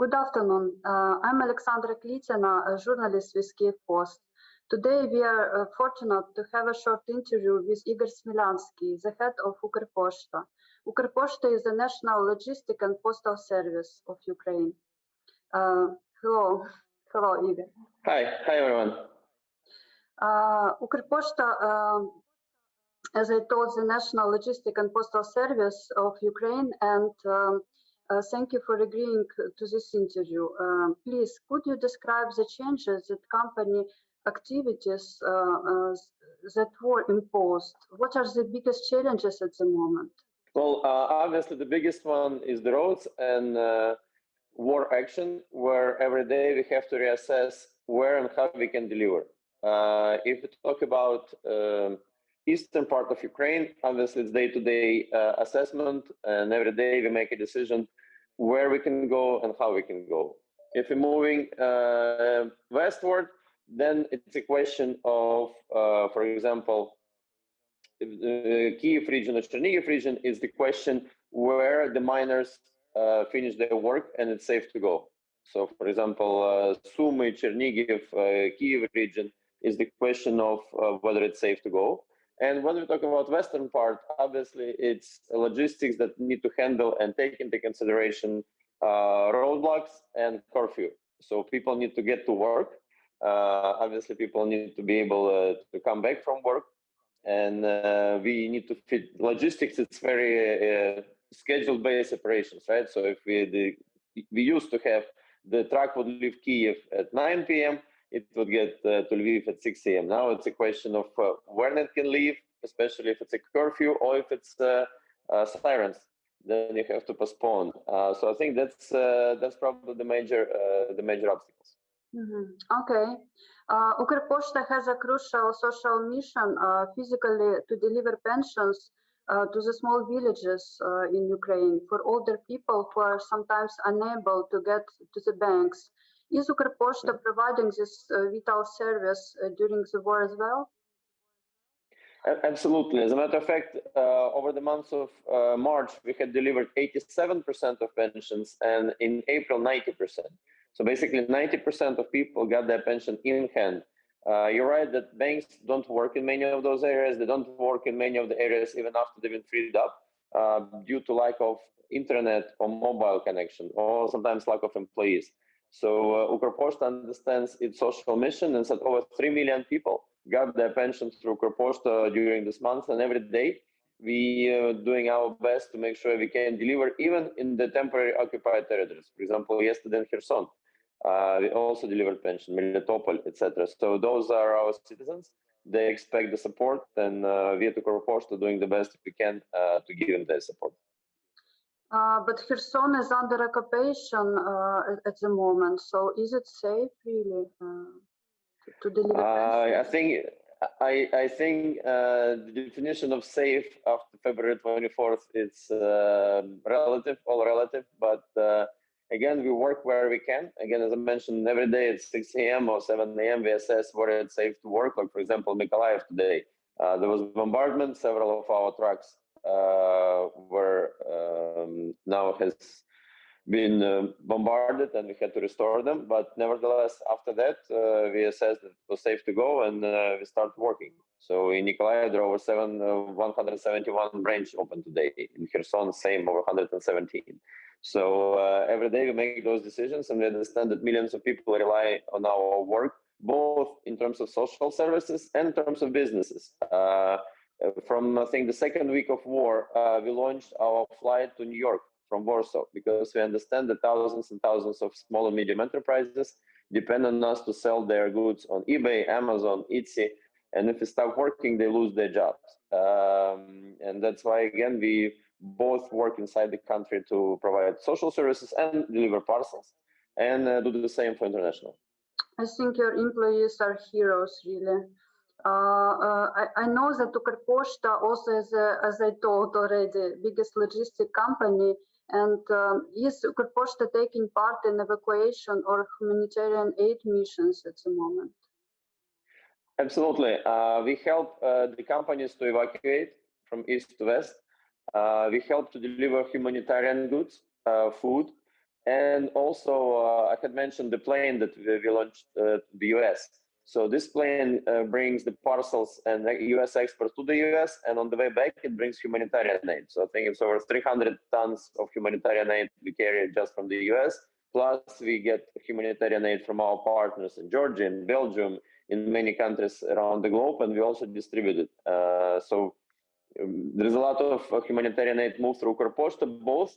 Good afternoon. I'm Alexandra Klitina, a journalist with Kyiv. Today we are fortunate to have a short interview with Igor Smilyansky, the head of Ukrposhta. Ukrposhta is the national logistic and postal service of Ukraine. Hello, Igor. Hi everyone. Ukrposhta, as I told, the national logistic and postal service of Ukraine, and thank you for agreeing to this interview. Please, could you describe the changes that company activities that were imposed? What are the biggest challenges at the moment? Well, obviously the biggest one is the roads and war action, where every day we have to reassess where and how we can deliver. If we talk about eastern part of Ukraine, obviously it's day-to-day assessment, and every day we make a decision where we can go and how we can go. If we're moving westward, then it's a question of, for example, the Kyiv region or Chernihiv region is the question where the miners finish their work and it's safe to go. So, for example, Sumy, Chernihiv, Kyiv region is the question of whether it's safe to go. And when we talk about western part, obviously it's logistics that need to handle and take into consideration roadblocks and curfew. So people need to get to work. Obviously people need to be able to come back from work. And we need to fit logistics. It's very schedule-based operations, right? So if we used to have the truck would leave Kyiv at 9 p.m., it would get to Lviv at 6 a.m. Now it's a question of when it can leave, especially if it's a curfew or if it's sirens, then you have to postpone. So I think that's probably the major obstacles. Mm-hmm. Okay. Ukrposhta has a crucial social mission physically to deliver pensions to the small villages in Ukraine for older people who are sometimes unable to get to the banks. Is Ukrposhta providing this vital service during the war as well? Absolutely. As a matter of fact, over the months of March, we had delivered 87% of pensions, and in April, 90%. So basically 90% of people got their pension in hand. You're right that banks don't work in many of those areas. They don't work in many of the areas even after they've been freed up due to lack of internet or mobile connection, or sometimes lack of employees. So Ukrposhta understands its social mission and said over 3 million people got their pensions through Ukrposhta during this month, and every day we are doing our best to make sure we can deliver even in the temporary occupied territories. For example, yesterday in Kherson, we also delivered pension, Melitopol, etc. So those are our citizens. They expect the support, and we at Ukrposhta doing the best we can to give them their support. But Kherson is under occupation at the moment. So is it safe really to deliver pensions? I think the definition of safe after February 24th is all relative, but again, we work where we can. Again, as I mentioned, every day at 6 a.m. or 7 a.m. we assess where it's safe to work. Like, for example, Mykolaiv today, there was bombardment. Several of our trucks were now has been bombarded, and we had to restore them. But nevertheless, after that, we assessed that it was safe to go, and we started working. So in Nikolaev, there are over 171 branches open today. In Kherson, same, over 117. So every day we make those decisions, and we understand that millions of people rely on our work, both in terms of social services and in terms of businesses. From, I think, the second week of war, we launched our flight to New York from Warsaw, because we understand that thousands and thousands of small and medium enterprises depend on us to sell their goods on eBay, Amazon, Etsy, and if they stop working, they lose their jobs. And that's why, again, we both work inside the country to provide social services and deliver parcels, and do the same for international. I think your employees are heroes, really. I know that Ukrposhta also is, as I told already, biggest logistic company. And is Ukrposhta taking part in evacuation or humanitarian aid missions at the moment? Absolutely. We help the companies to evacuate from east to west. We help to deliver humanitarian goods, food, And also, I had mentioned the plane that we launched to the US. So this plane brings the parcels and US exports to the US, and on the way back, it brings humanitarian aid. So I think it's over 300 tons of humanitarian aid we carry just from the US. Plus, we get humanitarian aid from our partners in Georgia, in Belgium, in many countries around the globe, and we also distribute it. There is a lot of humanitarian aid moved through Ukrposhta, both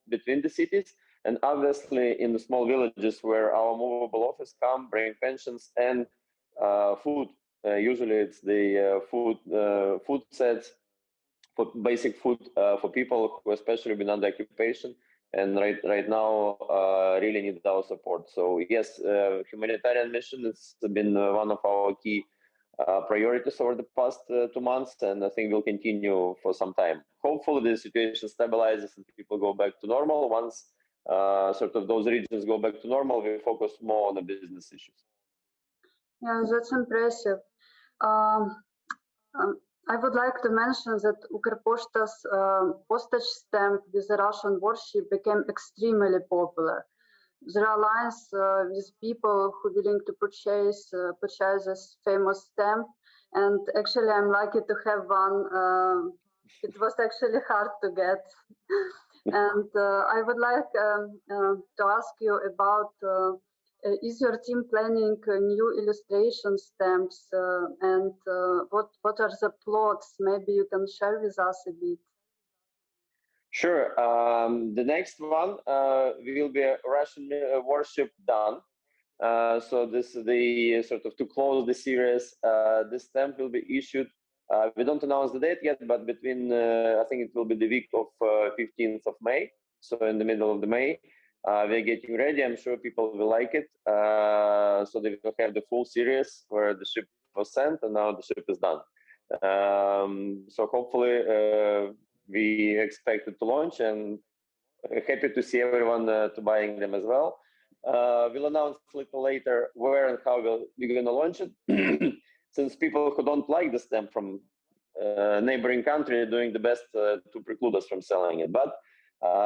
between the cities and obviously in the small villages where our movable office come, bring pensions and food. Usually it's the food sets for basic food for people who especially been under occupation and right now really need our support. So yes, humanitarian mission has been one of our key priorities over the past 2 months, and I think will continue for some time. Hopefully the situation stabilizes and people go back to normal. Once sort of those regions go back to normal, we focus more on the business issues. Yeah, that's impressive. I would like to mention that Ukrposhta's postage stamp with the Russian warship became extremely popular. There are lines with people who are willing to purchase this famous stamp, and actually I'm lucky to have one. It was actually hard to get. And I would like to ask you about is your team planning new illustration stamps and what are the plots? Maybe you can share with us a bit. Sure. The next one will be a Russian warship done. So this is the sort of to close the series. This stamp will be issued. We don't announce the date yet, but between I think it will be the week of 15th of May. So in the middle of the May, we're getting ready. I'm sure people will like it. So they will have the full series where the ship was sent and now the ship is done. So hopefully we expect it to launch, and happy to see everyone to buying them as well. We'll announce a little later where and how we're going to launch it. Since people who don't like the stamp from neighboring country are doing the best to preclude us from selling it. But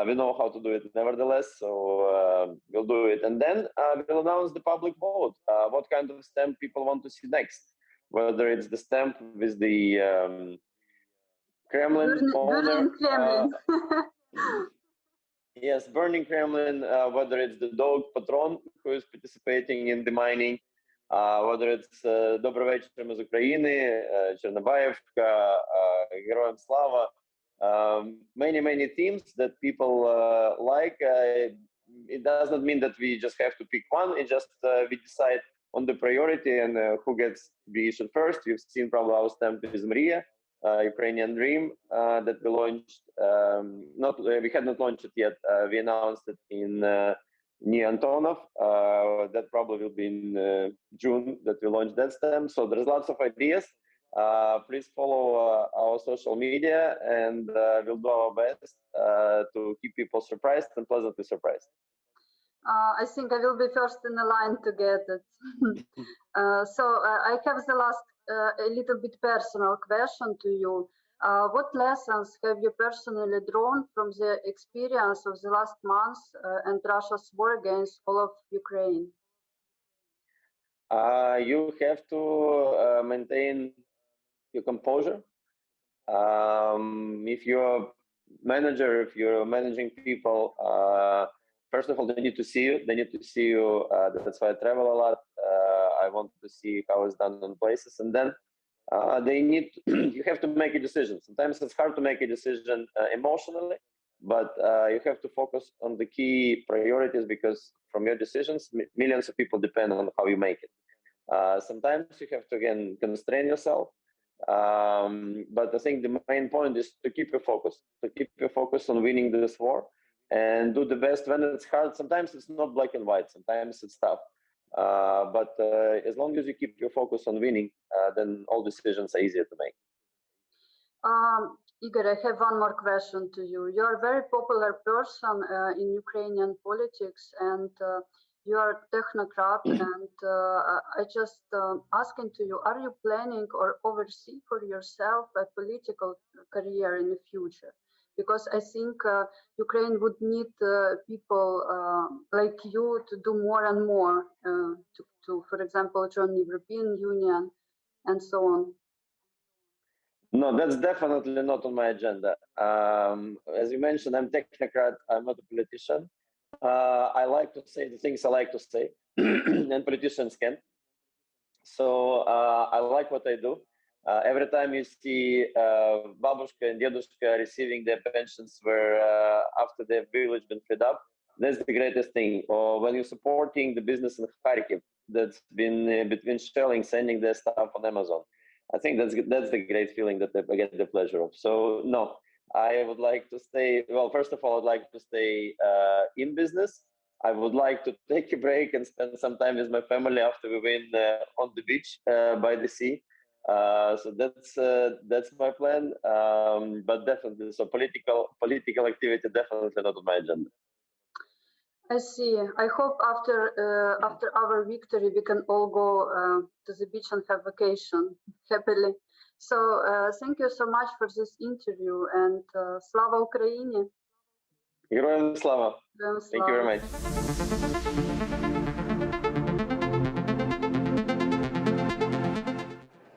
we know how to do it nevertheless, so we'll do it. And then we'll announce the public vote, what kind of stamp people want to see next. Whether it's the stamp with the Kremlin owner. Burning Kremlin. Yes, burning Kremlin, whether it's the dog Patron who is participating in the mining, whether it's Добрый вечер из Украины, Чернобаевка, Героям Slava, many themes that people like. It does not mean that we just have to pick one. It just we decide on the priority and who gets to be issued first. You've seen probably our stamp is Maria, Ukrainian Dream that we launched. We had not launched it yet. We announced it in New Antonov. That probably will be in June that we launch that stamp. So there's lots of ideas. Please follow our social media, and we'll do our best to keep people surprised and pleasantly surprised. I think I will be first in the line to get it. So I have the last a little bit personal question to you. What lessons have you personally drawn from the experience of the last months and Russia's war against all of Ukraine? You have to maintain your composure. If you're a manager, if you're managing people, first of all, they need to see you. They need to see you. That's why I travel a lot. I want to see how it's done in places, and then they need. You have to make a decision. Sometimes it's hard to make a decision emotionally, but you have to focus on the key priorities because from your decisions, millions of people depend on how you make it. Sometimes you have to again constrain yourself. But I think the main point is to keep your focus on winning this war and do the best when it's hard. Sometimes it's not black and white, sometimes it's tough. But as long as you keep your focus on winning, then all decisions are easier to make. Igor, I have one more question to you. You are a very popular person in Ukrainian politics, and you are technocrat, and I just asking to you, are you planning or oversee for yourself a political career in the future? because I think Ukraine would need people like you to do more and more to, for example, join the European Union and so on. No, that's definitely not on my agenda. As you mentioned, I'm technocrat. I'm not a politician. I like to say the things I like to say, and politicians can. So I like what I do. Every time you see babushka and dedushka receiving their pensions where after their village been fed up, that's the greatest thing. Or when you're supporting the business in Kharkiv that's been between shelling, sending their stuff on Amazon. I think that's the great feeling that I get the pleasure of. So no, I would like to stay. Well, first of all, I'd like to stay in business. I would like to take a break and spend some time with my family after we win on the beach by the sea. So that's my plan. But definitely, so political activity definitely not on my agenda. I see. I hope after our victory we can all go to the beach and have vacation happily. So thank you so much for this interview, and Slava Ukraini. Героям слава. Героям Thank you very слава. much.